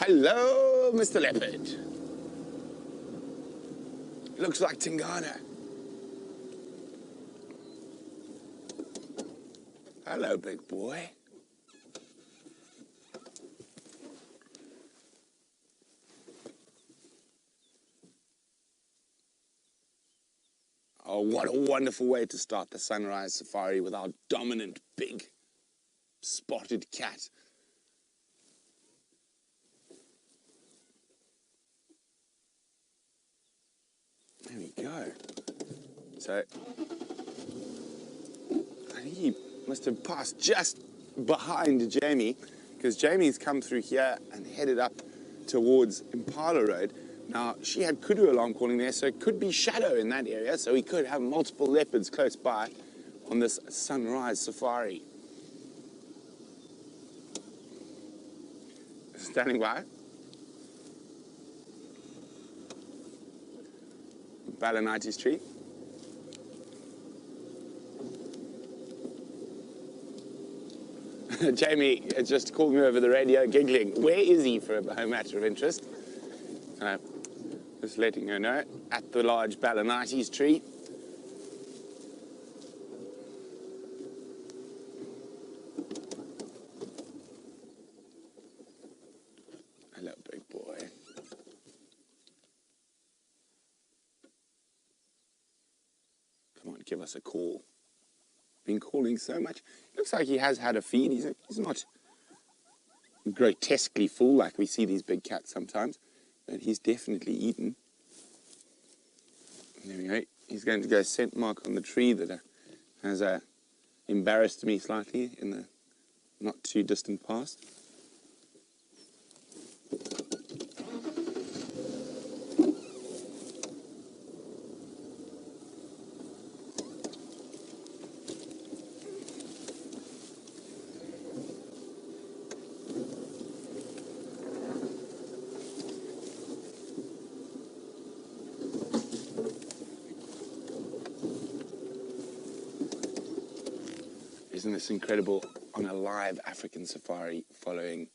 Hello, Mr. Leopard. Looks like Tingana. Hello, big boy. Oh, what a wonderful way to start the sunrise safari with our dominant, big, spotted cat. There we go. So, I think he must have passed just behind Jamie, because Jamie's come through here and headed up towards Impala Road. Now, she had kudu alarm calling there, so it could be shadow in that area, so we could have multiple leopards close by on this sunrise safari. Standing by. Balanites tree. Jamie just called me over the radio, giggling. Where is he, for a matter of interest? Just letting her know, at the large Balanites tree. Hello, big boy. Come on, give us a call. Been calling so much. Looks like he has had a feed. He's not grotesquely full like we see these big cats sometimes, but he's definitely eaten. There we go. He's going to go scent mark on the tree that has embarrassed me slightly in the not too distant past. Isn't this incredible, on a live African safari following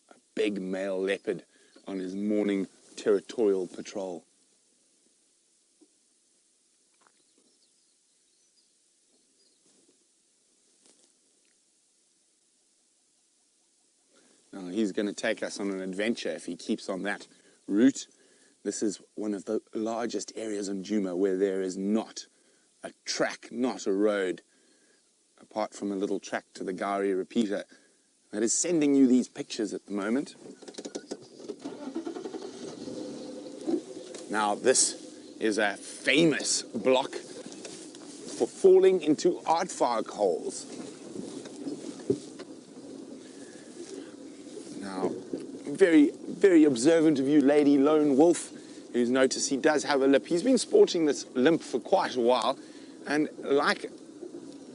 a big male leopard on his morning territorial patrol? Now he's going to take us on an adventure if he keeps on that route. This is one of the largest areas on Djuma where there is not a track, not a road, apart from a little track to the Gari repeater that is sending you these pictures at the moment. Now, this is a famous block for falling into aardvark holes. Now, very, very observant of you, Lady Lone Wolf, who's noticed he does have a lip. He's been sporting this limp for quite a while, and like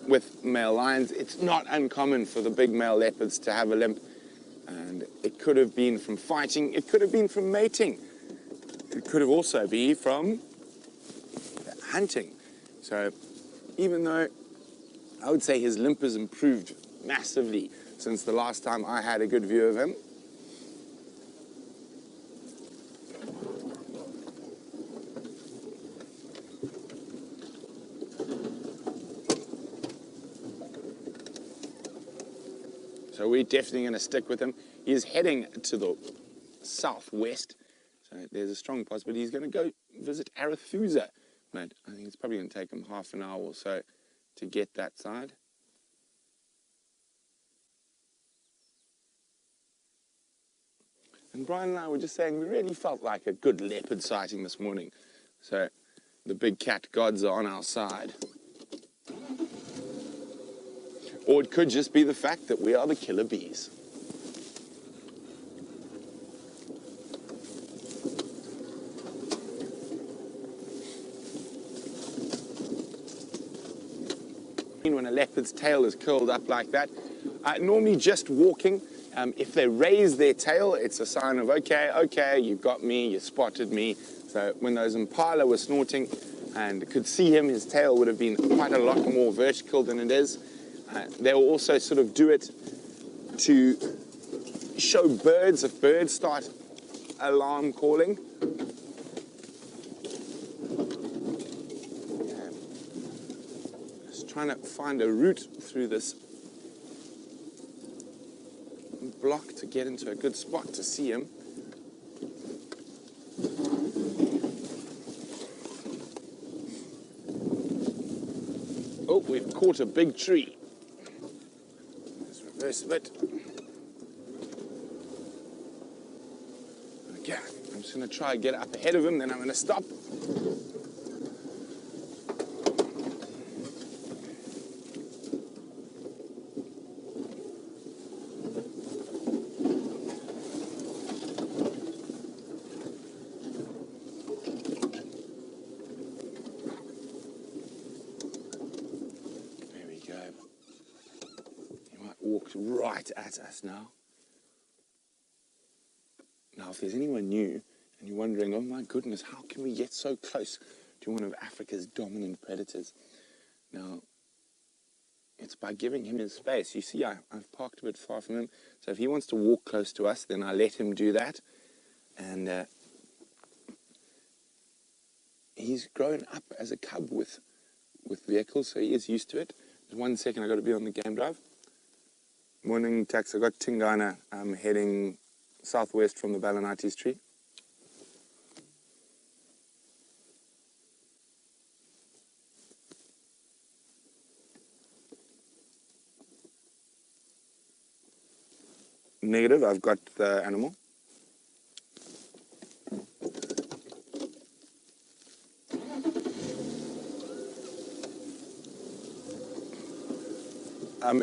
with male lions, it's not uncommon for the big male leopards to have a limp, and it could have been from fighting, it could have been from mating, it could have also been from hunting. So even though I would say his limp has improved massively since the last time I had a good view of him, so we're definitely going to stick with him. He is heading to the southwest, so there's a strong possibility he's going to go visit Arathusa. But I think it's probably going to take him half an hour or so to get that side. And Brian and I were just saying we really felt like a good leopard sighting this morning. So the big cat gods are on our side. Or it could just be the fact that we are the killer bees. When a leopard's tail is curled up like that, normally just walking, if they raise their tail, it's a sign of, okay, you got me, you spotted me. So when those impala were snorting and could see him, his tail would have been quite a lot more vertical than it is. They will also sort of do it to show birds if birds start alarm calling. Just trying to find a route through this block to get into a good spot to see him. Oh, we've caught a big tree. Let's reverse a bit. Okay, I'm just going to try and get up ahead of him, then I'm going to stop. There we go. He might walk right at us now. Now, if there's anyone new and you're wondering, oh my goodness, how can we get so close to one of Africa's dominant predators? Now, it's by giving him his space. You see, I've parked a bit far from him. So if he wants to walk close to us, then I let him do that. And he's grown up as a cub with vehicles, so he is used to it. Just 1 second, I've got to be on the game drive. Morning, Tax. I've got Tingana. I'm heading southwest from the Balanites tree. Negative, I've got the animal.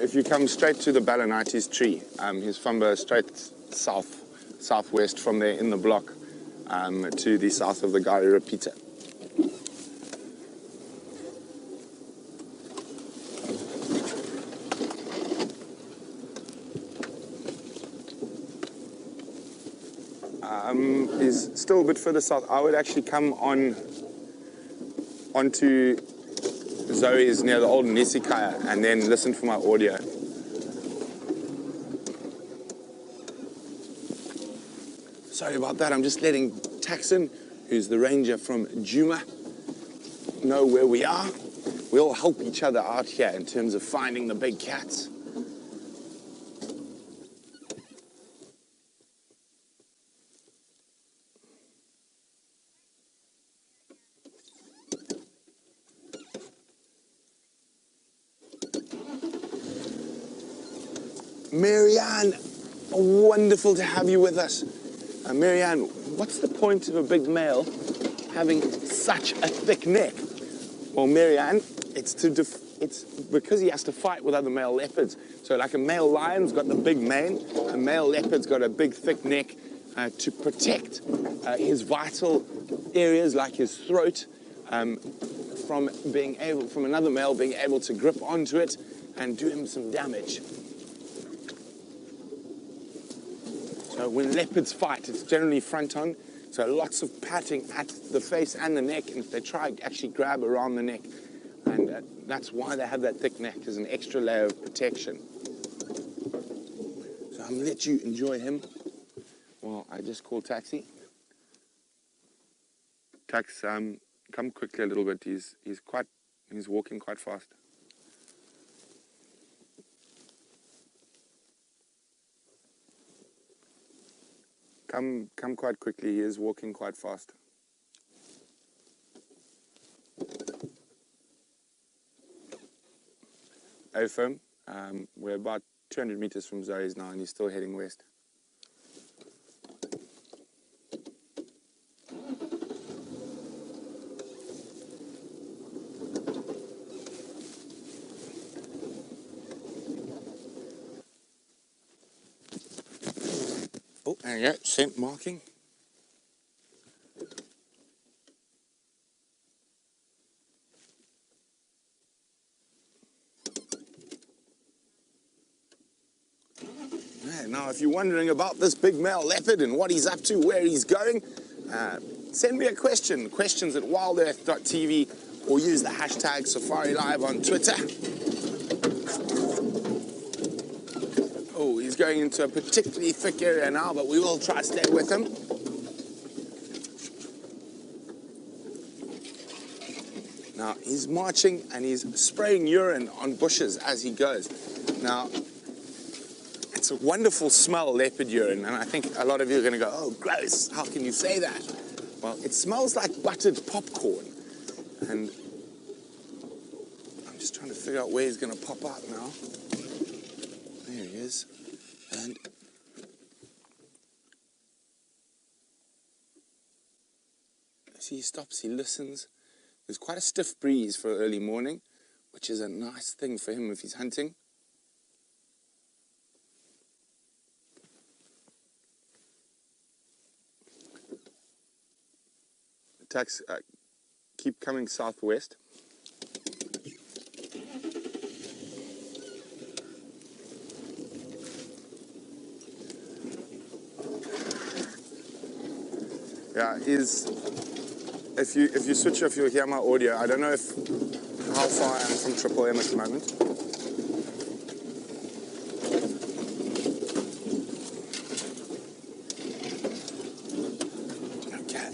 If you come straight to the Balanites tree, he's from the straight southwest from there in the block to the south of the Gari Repeater. Is still a bit further south. I would actually come onto Zoe's near the old Nisikaya and then listen for my audio. Sorry about that, I'm just letting Taxon, who's the ranger from Djuma, know where we are. We all help each other out here in terms of finding the big cats. Marianne, wonderful to have you with us. Marianne, what's the point of a big male having such a thick neck? Well, Marianne, it's because he has to fight with other male leopards. So like a male lion's got the big mane, a male leopard's got a big thick neck to protect his vital areas like his throat from another male being able to grip onto it and do him some damage. So when leopards fight, it's generally front on, so lots of patting at the face and the neck, and if they try, actually grab around the neck. And that's why they have that thick neck, as an extra layer of protection. So I'm going to let you enjoy him. Well, I just called taxi. Tax, come quickly a little bit. He's walking quite fast. Come quite quickly. He is walking quite fast. Affirm. We're about 200 meters from Zoe's now, and he's still heading west. Oh, there you go, scent marking. Now, if you're wondering about this big male leopard and what he's up to, where he's going, send me a question, questions@WildEarthTV, or use the hashtag SafariLive on Twitter. Oh, he's going into a particularly thick area now, but we will try to stay with him. Now, he's marching and he's spraying urine on bushes as he goes. Now, it's a wonderful smell, leopard urine, and I think a lot of you are going to go, oh, gross, how can you say that? Well, it smells like buttered popcorn, and I'm just trying to figure out where he's going to pop out now. There he is. And as he stops, he listens. There's quite a stiff breeze for early morning, which is a nice thing for him if he's hunting. Attacks keep coming southwest. Yeah, if you switch off, you'll hear my audio. I don't know how far I am from Triple M at the moment. Okay.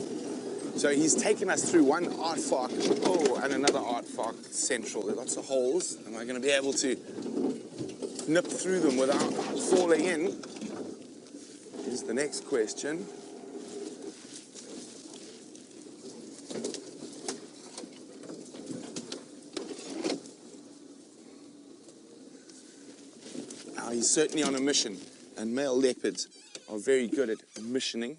So he's taken us through one aardvark, and another aardvark central. There are lots of holes. Am I going to be able to nip through them without falling in? Here's the next question. Now, he's certainly on a mission, and male leopards are very good at missioning.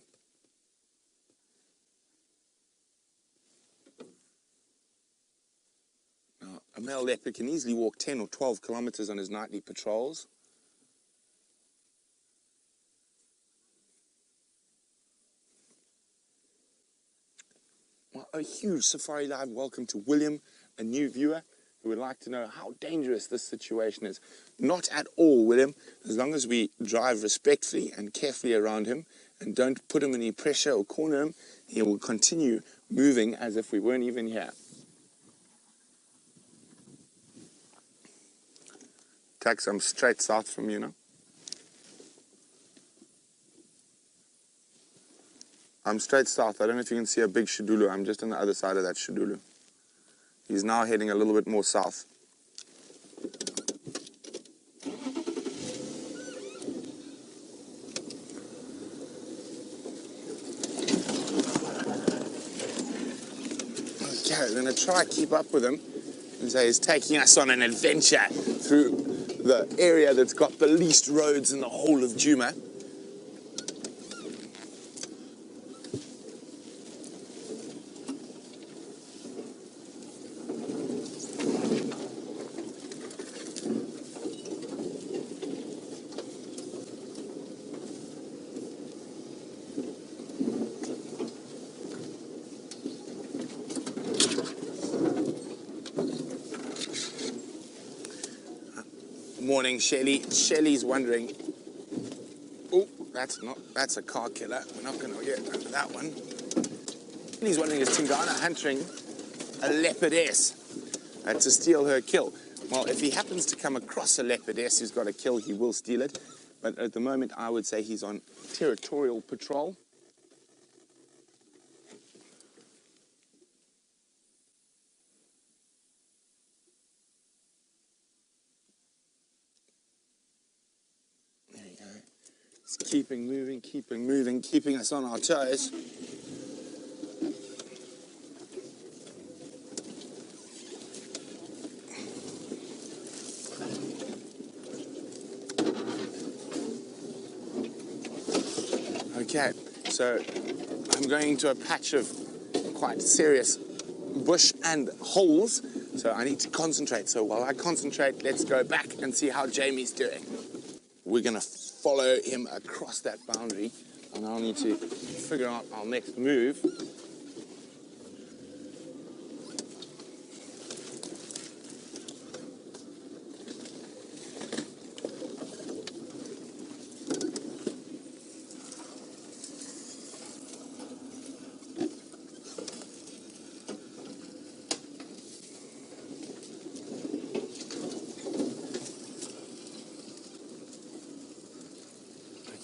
Now, a male leopard can easily walk 10 or 12 kilometers on his nightly patrols. Well, a huge Safari Live welcome to William, a new viewer who would like to know how dangerous this situation is. Not at all, William. As long as we drive respectfully and carefully around him and don't put him in any pressure or corner him, he will continue moving as if we weren't even here. Tax, I'm straight south from you now. I'm straight south. I don't know if you can see a big shedulu. I'm just on the other side of that shedulu. He's now heading a little bit more south. Okay, we're going to try to keep up with him. And so he's taking us on an adventure through the area that's got the least roads in the whole of Djuma. Morning, Shelley. Shelley's wondering, oh, that's a car killer. We're not going to get under that one. He's wondering, is Tingana hunting a leopardess to steal her kill? Well, if he happens to come across a leopardess who's got a kill, he will steal it. But at the moment, I would say he's on territorial patrol. Keeping moving, keeping us on our toes. Okay, so I'm going into a patch of quite serious bush and holes, so I need to concentrate. So while I concentrate, let's go back and see how Jamie's doing. We're going to follow him across that boundary, and I'll need to figure out our next move.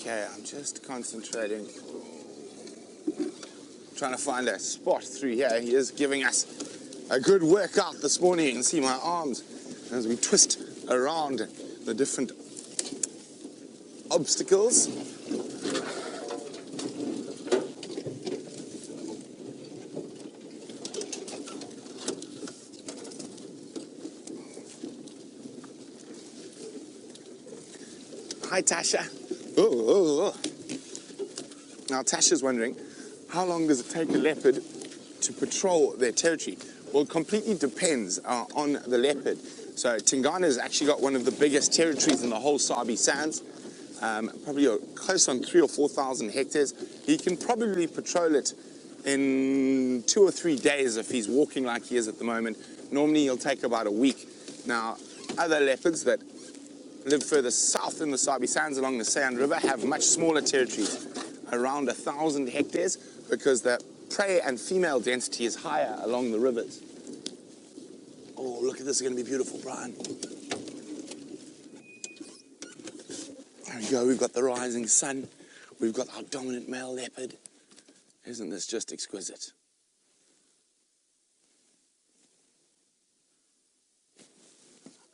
Okay, I'm just concentrating, trying to find a spot through here. He is giving us a good workout this morning. You can see my arms as we twist around the different obstacles. Hi, Tasha. Oh. Now, Tasha's wondering, how long does it take a leopard to patrol their territory? Well, it completely depends on the leopard. So, Tingana has actually got one of the biggest territories in the whole Sabi Sands, probably close on 3,000 or 4,000 hectares. He can probably patrol it in 2 or 3 days if he's walking like he is at the moment. Normally, he'll take about a week. Now, other leopards that live further south in the Sabi Sands along the Sand River have much smaller territories, around 1,000 hectares, because the prey and female density is higher along the rivers. Oh, look at this, it's going to be beautiful, Brian. There we go, we've got the rising sun, we've got our dominant male leopard. Isn't this just exquisite?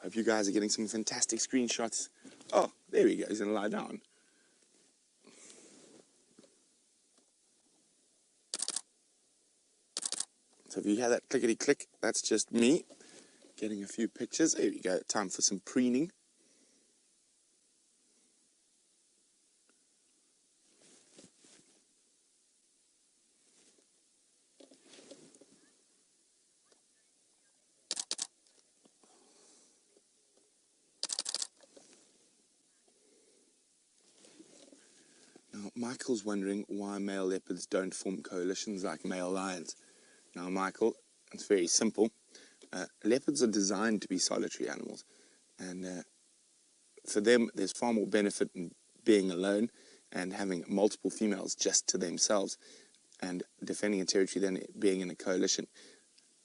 Hope you guys are getting some fantastic screenshots. Oh, there we go, he's going to lie down. So if you hear that clickety-click, that's just me getting a few pictures. There we go, time for some preening. Now, Michael's wondering why male leopards don't form coalitions like male lions. Now, Michael, it's very simple. Leopards are designed to be solitary animals, and for them, there's far more benefit in being alone and having multiple females just to themselves and defending a territory than being in a coalition.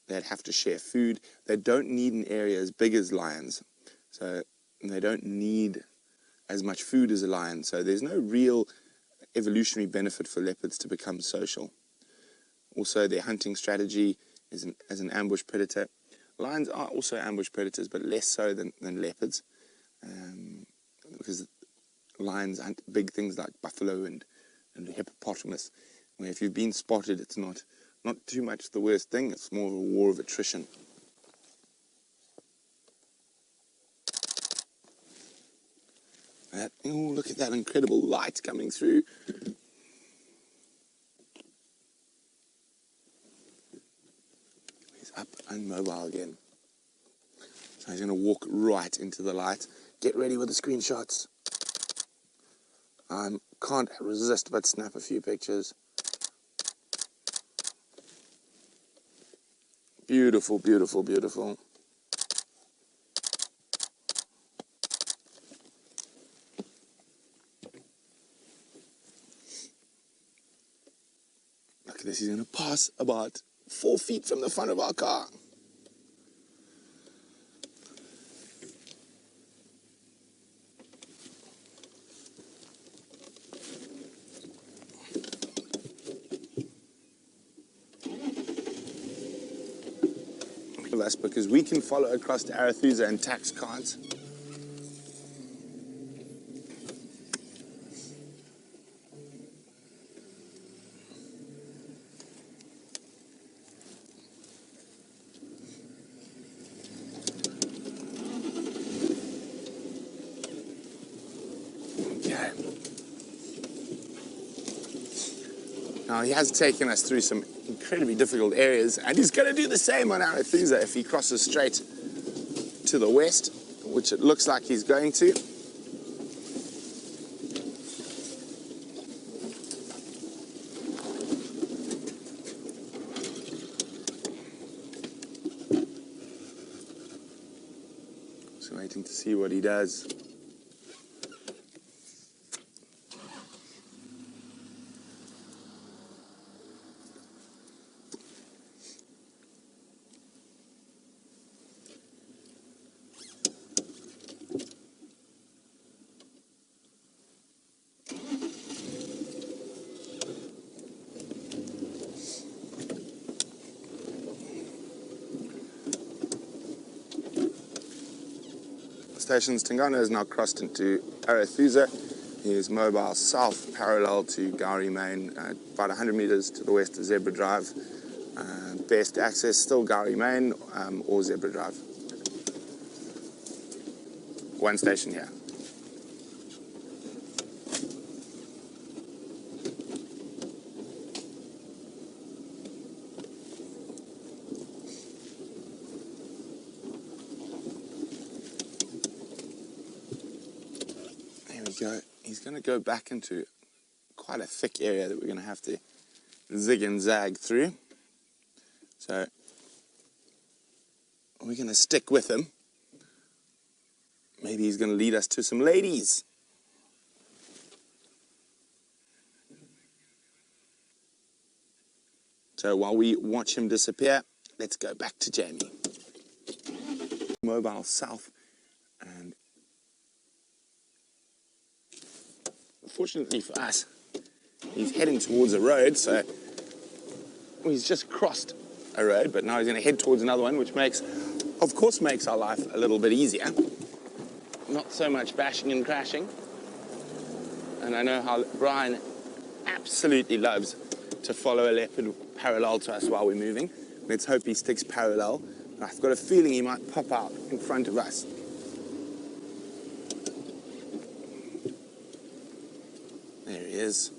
They'd have to share food. They don't need an area as big as lions, so they don't need as much food as a lion, so there's no real evolutionary benefit for leopards to become social. Also, their hunting strategy is as an ambush predator. Lions are also ambush predators, but less so than leopards, because lions hunt big things like buffalo and hippopotamus, where if you've been spotted, it's not too much the worst thing. It's more of a war of attrition. Oh, look at that incredible light coming through. He's up and mobile again. So he's going to walk right into the light. Get ready with the screenshots. I can't resist but snap a few pictures. Beautiful, beautiful, beautiful. Look at this, he's going to pass about 4 feet from the front of our car. Of us, because we can follow across to Arathusa and tax cards. Okay. Now he has taken us through some incredibly difficult areas, and he's going to do the same on Arathusa if he crosses straight to the west, which it looks like he's going to. Just waiting to see what he does. stations. Tingana is now crossed into Arathusa. He is mobile south, parallel to Gowrie Main, about 100 meters to the west of Zebra Drive. Best access still Gowrie Main or Zebra Drive. One station here. There we go. He's going to go back into quite a thick area that we're going to have to zig and zag through. So we're going to stick with him. Maybe he's going to lead us to some ladies. So while we watch him disappear, let's go back to Jamie. Mobile south, and fortunately for us, he's heading towards a road, so he's just crossed a road, but now he's going to head towards another one, which of course makes our life a little bit easier. Not so much bashing and crashing. And I know how Brian absolutely loves to follow a leopard parallel to us while we're moving. Let's hope he sticks parallel. I've got a feeling he might pop out in front of us. There he is.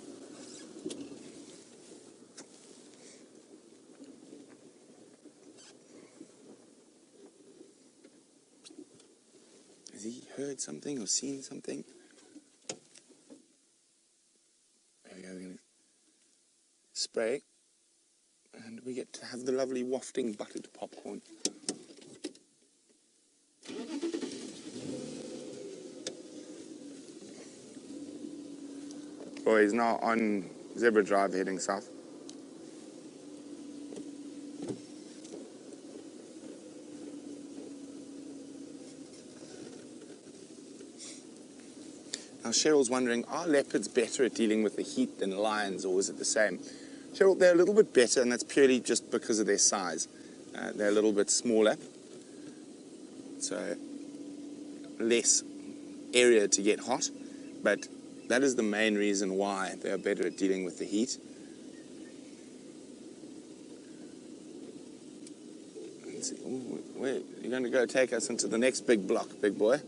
Has he heard something or seen something? There we go, we're going to spray. And we get to have the lovely wafting buttered popcorn. Well, he's now on Zebra Drive heading south. Now Cheryl's wondering, are leopards better at dealing with the heat than lions, or is it the same? Cheryl, they're a little bit better, and that's purely just because of their size. They're a little bit smaller, so less area to get hot, but that is the main reason why they are better at dealing with the heat. Let's see. Ooh, wait, you're going to go take us into the next big block, big boy.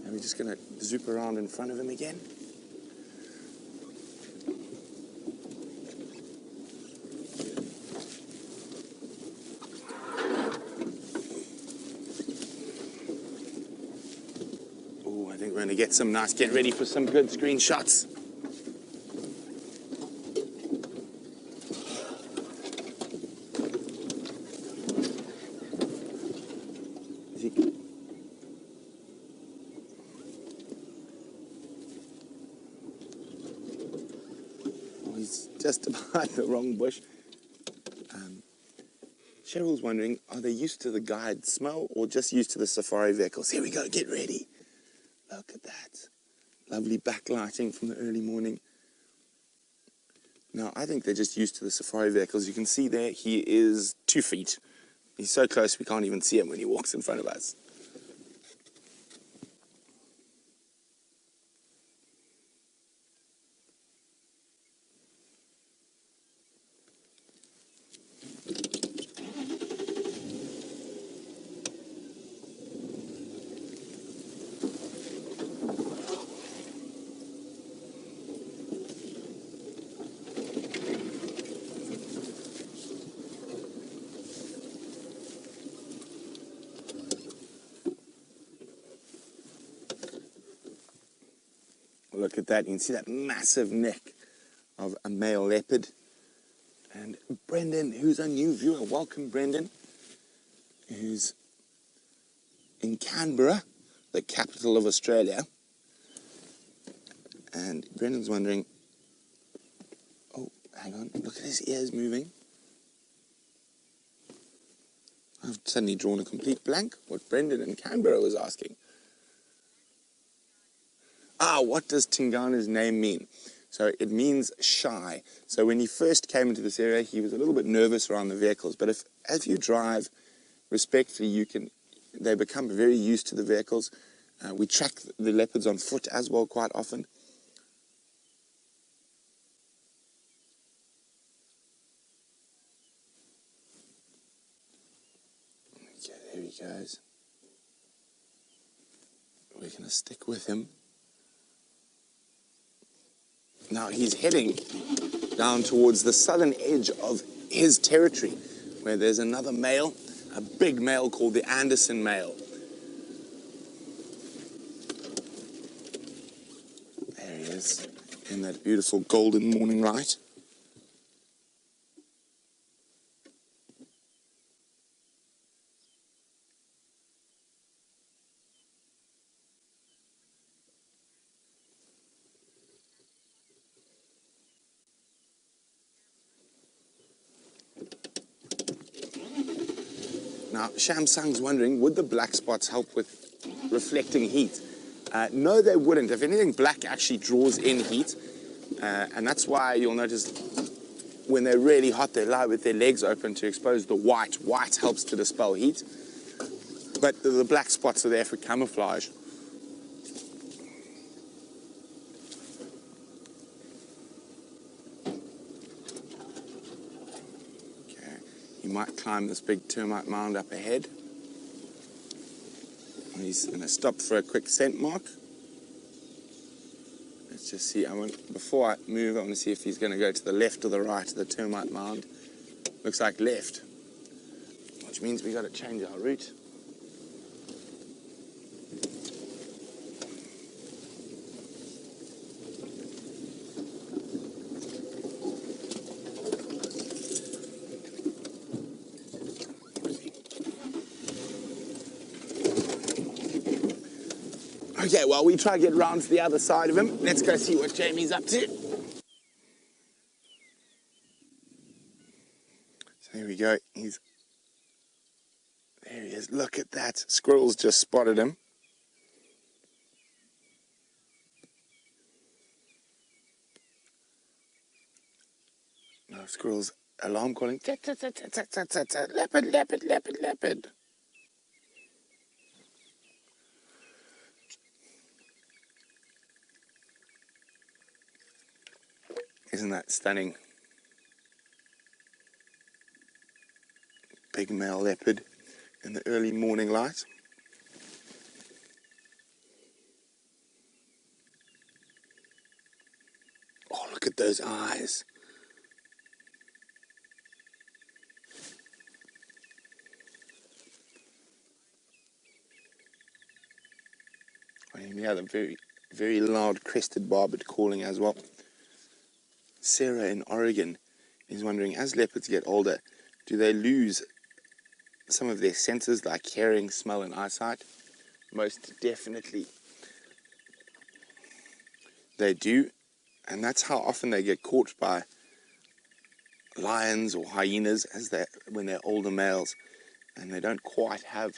And we're just going to zoop around in front of him again. Oh, I think we're going to get some nice, get ready for some good screenshots. He's just about the wrong bush. Cheryl's wondering, are they used to the guide smell or just used to the safari vehicles? Here we go, get ready. Look at that. Lovely backlighting from the early morning. Now, I think they're just used to the safari vehicles. You can see there, he is 2 feet. He's so close we can't even see him when he walks in front of us. Look at that, you can see that massive neck of a male leopard. And Brendan, who's a new viewer, welcome Brendan, who's in Canberra, the capital of Australia. And Brendan's wondering, oh, hang on, look at his ears moving. I've suddenly drawn a complete blank, what Brendan in Canberra was asking. What does Tingana's name mean? So it means shy. So when he first came into this area, he was a little bit nervous around the vehicles. But as you drive respectfully, they become very used to the vehicles. We track the leopards on foot as well quite often. Okay, there he goes. We're going to stick with him. Now he's heading down towards the southern edge of his territory, where there's another male, a big male called the Anderson male. There he is, in that beautiful golden morning light. Now, Shamsung's wondering, would the black spots help with reflecting heat? No, they wouldn't. If anything, black actually draws in heat, and that's why you'll notice when they're really hot, they lie with their legs open to expose the white. White helps to dispel heat, but the black spots are there for camouflage. Okay, he might climb this big termite mound up ahead. He's going to stop for a quick scent mark. Let's just see. Before I move, I want to see if he's going to go to the left or the right of the termite mound. Looks like left, which means we got to change our route. Okay, well, we try to get round to the other side of him. Let's go see what Jamie's up to. So there we go. There he is. Look at that. Squirrels just spotted him. No, squirrels alarm calling. Tat, tat, tat, tat, tat, tat, tat. Leopard, leopard, leopard, leopard. Isn't that stunning? Big male leopard in the early morning light. Oh, look at those eyes. And yeah, the very, very loud crested barbet calling as well. Sarah in Oregon is wondering, as leopards get older, do they lose some of their senses like hearing, smell, and eyesight? Most definitely they do, and that's how often they get caught by lions or hyenas when they're older males, and they don't quite have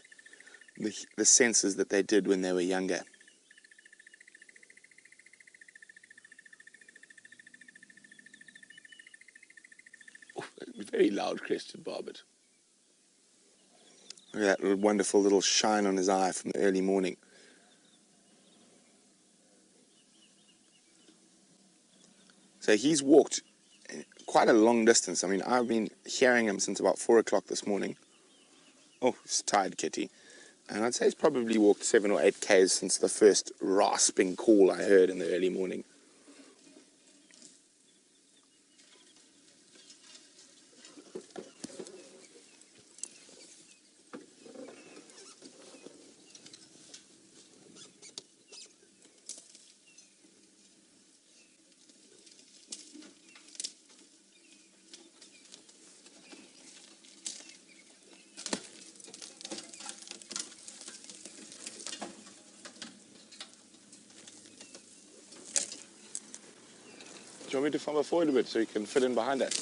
the senses that they did when they were younger. Oh, very loud crested barbet. Look at that wonderful little shine on his eye from the early morning. So he's walked quite a long distance. I mean, I've been hearing him since about 4 o'clock this morning. Oh, he's tired, kitty. And I'd say he's probably walked 7 or 8 Ks since the first rasping call I heard in the early morning. Do you want me to fumble forward a bit so you can fit in behind us?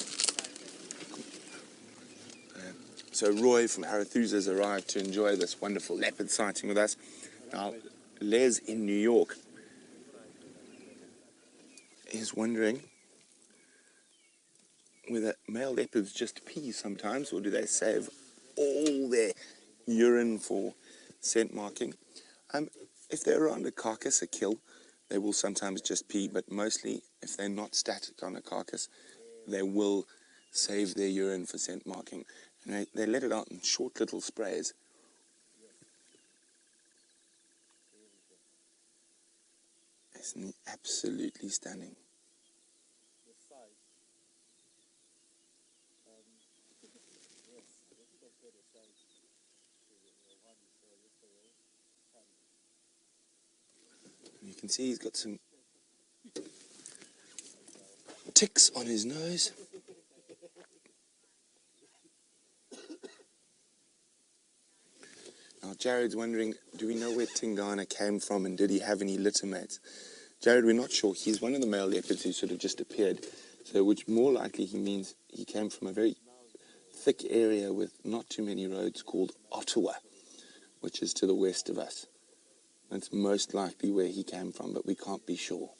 So Roy from Arathusa has arrived to enjoy this wonderful leopard sighting with us. Now, Les in New York is wondering whether male leopards just pee sometimes, or do they save all their urine for scent marking? if they're around a carcass, a kill, they will sometimes just pee, but mostly if they're not static on a carcass, they will save their urine for scent marking. And they let it out in short little sprays. Isn't it absolutely stunning? And you can see he's got some ticks on his nose. Now Jared's wondering, do we know where Tingana came from and did he have any litter mates? Jared, we're not sure. He's one of the male leopards who sort of just appeared, so which more likely he means he came from a very thick area with not too many roads called Ottawa, which is to the west of us. That's most likely where he came from, but we can't be sure.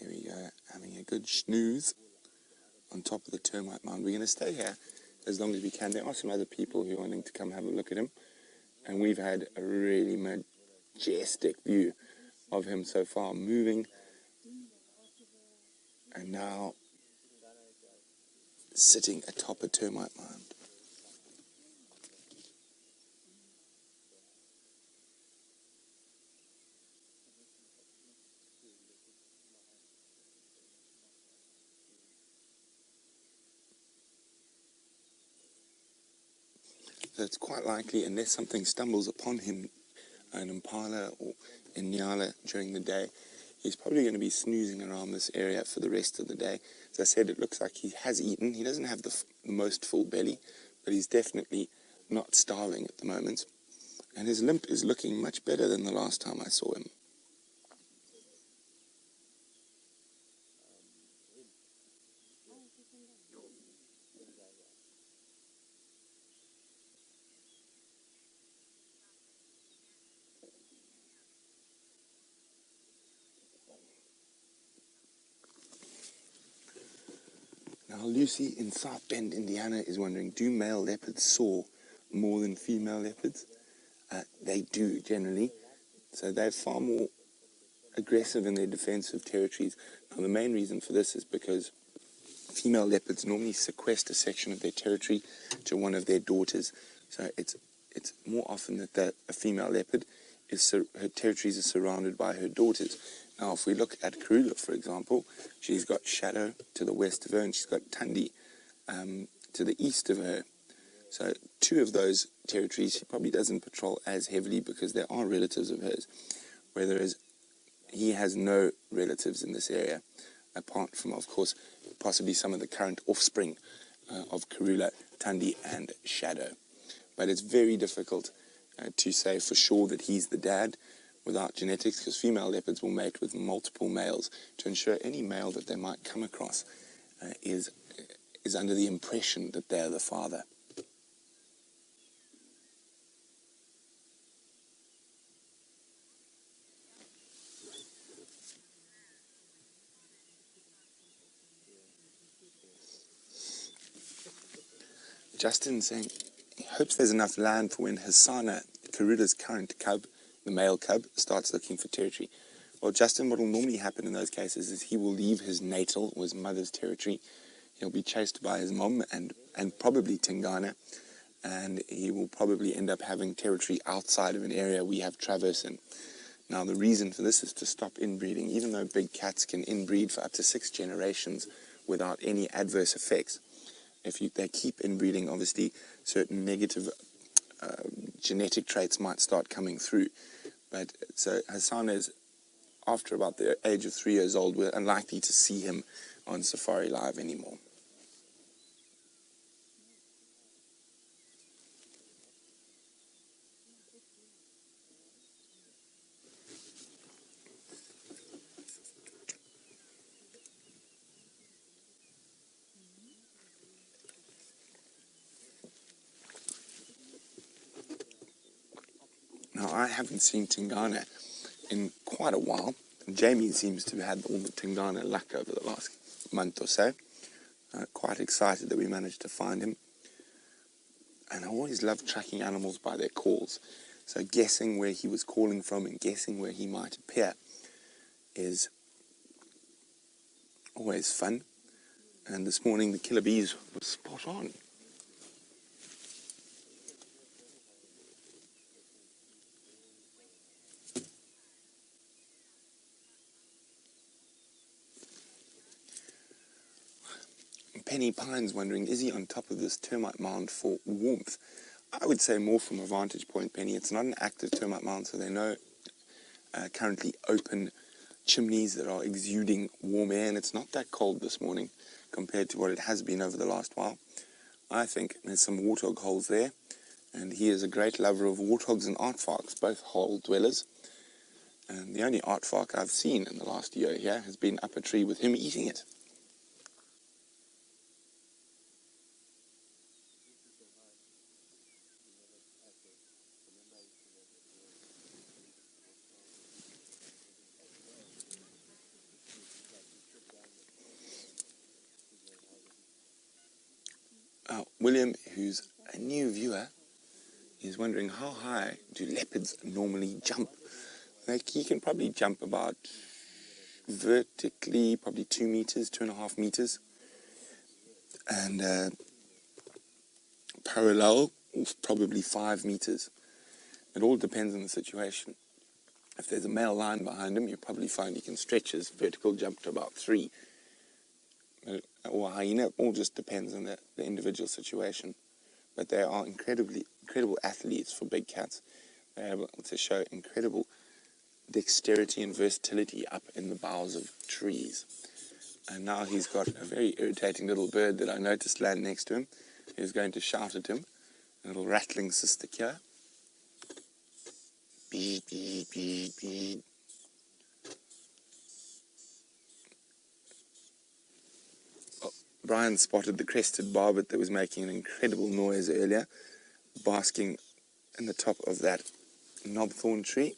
There we go, having a good snooze on top of the termite mound. We're going to stay here as long as we can. There are some other people who are wanting to come have a look at him, and we've had a really majestic view of him so far, moving, and now sitting atop a termite mound. So it's quite likely, unless something stumbles upon him, an impala or a nyala during the day, he's probably going to be snoozing around this area for the rest of the day. As I said, it looks like he has eaten. He doesn't have the most full belly, but he's definitely not starving at the moment. And his limp is looking much better than the last time I saw him. Now Lucy in South Bend, Indiana is wondering, do male leopards soar more than female leopards? They do generally. So they're far more aggressive in their defensive territories. Now the main reason for this is because female leopards normally sequester a section of their territory to one of their daughters. So it's more often that a female leopard her territories are surrounded by her daughters. Now, if we look at Karula, for example, she's got Shadow to the west of her, and she's got Tundi to the east of her. So two of those territories she probably doesn't patrol as heavily because they are relatives of hers, whereas he has no relatives in this area, apart from, of course, possibly some of the current offspring of Karula, Tundi, and Shadow. But it's very difficult to say for sure that he's the dad without genetics, because female leopards will mate with multiple males to ensure any male that they might come across is under the impression that they're the father. Justin saying he hopes there's enough land for when Hasana, Karula's current cub, the male cub, starts looking for territory. Well, Justin, what will normally happen in those cases is he will leave his natal or his mother's territory. He'll be chased by his mom and probably Tingana, and he will probably end up having territory outside of an area we have traverse in. Now, the reason for this is to stop inbreeding. Even though big cats can inbreed for up to 6 generations without any adverse effects, if they keep inbreeding, obviously certain negative genetic traits might start coming through. But so Hassan is, after about the age of 3 years old, we're unlikely to see him on Safari Live anymore. Now, I haven't seen Tingana in quite a while. Jamie seems to have had all the Tingana luck over the last month or so. Quite excited that we managed to find him. And I always love tracking animals by their calls. So guessing where he was calling from and guessing where he might appear is always fun. And this morning the killer bees was spot on. Penny Pine's wondering, is he on top of this termite mound for warmth? I would say more from a vantage point, Penny. It's not an active termite mound, so there are no currently open chimneys that are exuding warm air, and it's not that cold this morning compared to what it has been over the last while. I think there's some warthog holes there, and he is a great lover of warthogs and aardvarks, both hole dwellers. And the only aardvark I've seen in the last year here has been up a tree with him eating it. William, who's a new viewer, is wondering how high do leopards normally jump? Like, he can probably jump about vertically, probably 2 meters, 2.5 meters. And parallel, probably 5 meters. It all depends on the situation. If there's a male lion behind him, you'll probably find he can stretch his vertical jump to about 3. Or hyena, it all just depends on the individual situation. But they are incredible athletes for big cats. They're able to show incredible dexterity and versatility up in the boughs of trees. And now he's got a very irritating little bird that I noticed land next to him. He's going to shout at him, a little rattling cysticula. Beep, beep, beep, beep. Brian spotted the crested barbet that was making an incredible noise earlier, basking in the top of that knobthorn tree.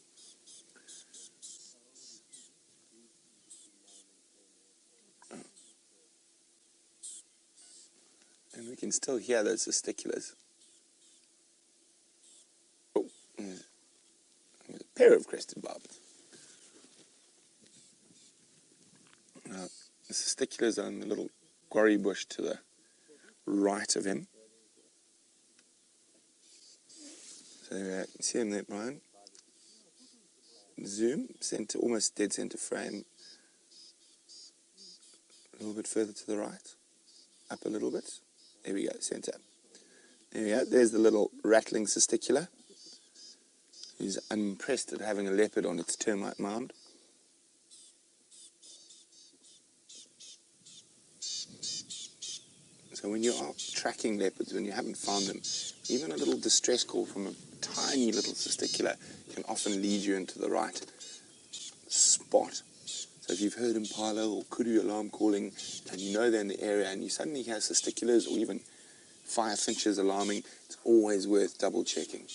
And we can still hear those testiculars. Oh, there's a pair of crested barbets. Now, the testiculars are in the little quarry bush to the right of him. So you can see him there, Brian. Zoom, center, almost dead center frame. A little bit further to the right. Up a little bit. There we go, center. There we go. There's the little rattling testicular. He's unimpressed at having a leopard on its termite mound. So when you are tracking leopards, when you haven't found them, even a little distress call from a tiny little testicular can often lead you into the right spot. So if you've heard impala or kudu alarm calling and you know they're in the area and you suddenly hear testiculars or even firefinches alarming, it's always worth double checking.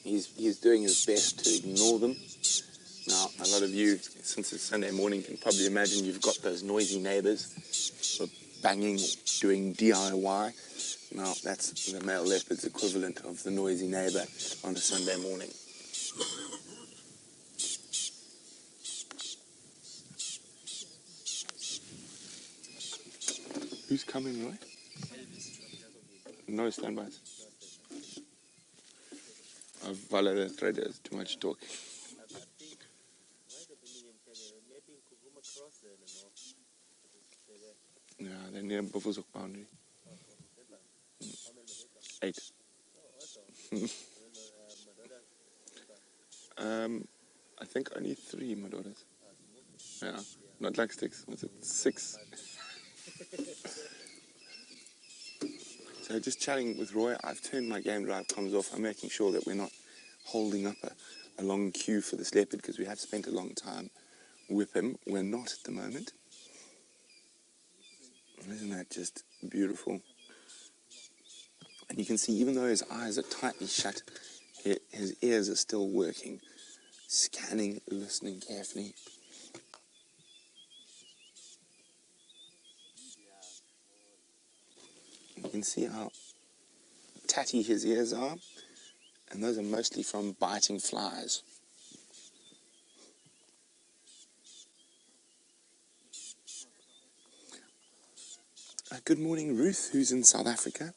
He's doing his best to ignore them. Now, a lot of you, since it's Sunday morning, can probably imagine you've got those noisy neighbors who are banging, doing DIY. Now, that's the male leopard's equivalent of the noisy neighbor on a Sunday morning. Who's coming, Roy? No standbys. WildEarthTV is too much talk. Yeah, they're near Buffelshoek boundary. 8. I think only 3, my daughters. Yeah, not like 6. Was it 6? So just chatting with Roy, I've turned my game drive comms off. I'm making sure that we're not holding up a long queue for this leopard, because we have spent a long time with him. We're not at the moment. Isn't that just beautiful? And you can see, even though his eyes are tightly shut, his ears are still working, scanning, listening carefully. You can see how tatty his ears are, and those are mostly from biting flies. Good morning, Ruth, who's in South Africa.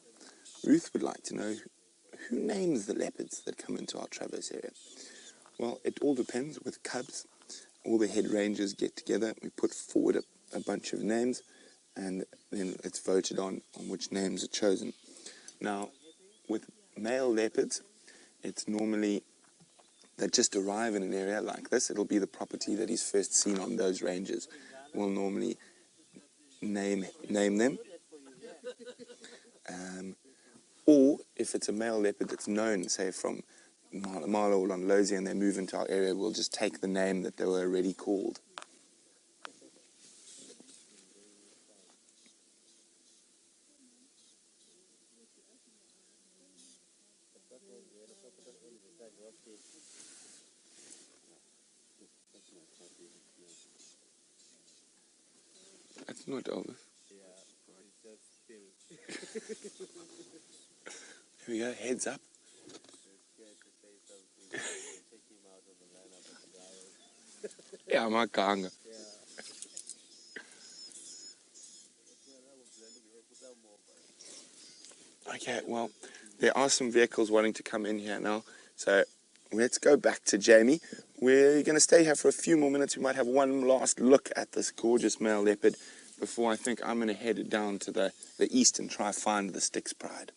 Ruth would like to know, who names the leopards that come into our Traverse area? Well, it all depends. With cubs, all the head rangers get together, we put forward a bunch of names, and then it's voted on which names are chosen. Now, with male leopards, it's normally, they just arrive in an area like this. It'll be the property that he's first seen on those ranges. We'll normally name them. Or if it's a male leopard that's known, say from Marlow or Londolozi, and they move into our area, we'll just take the name that they were already called. That's not Elvis. Here we go, heads up. Yeah, my kanga. Okay, well, there are some vehicles wanting to come in here now, so let's go back to Jamie. We're going to stay here for a few more minutes. We might have one last look at this gorgeous male leopard before I think I'm going to head down to the east and try find the Styx Pride.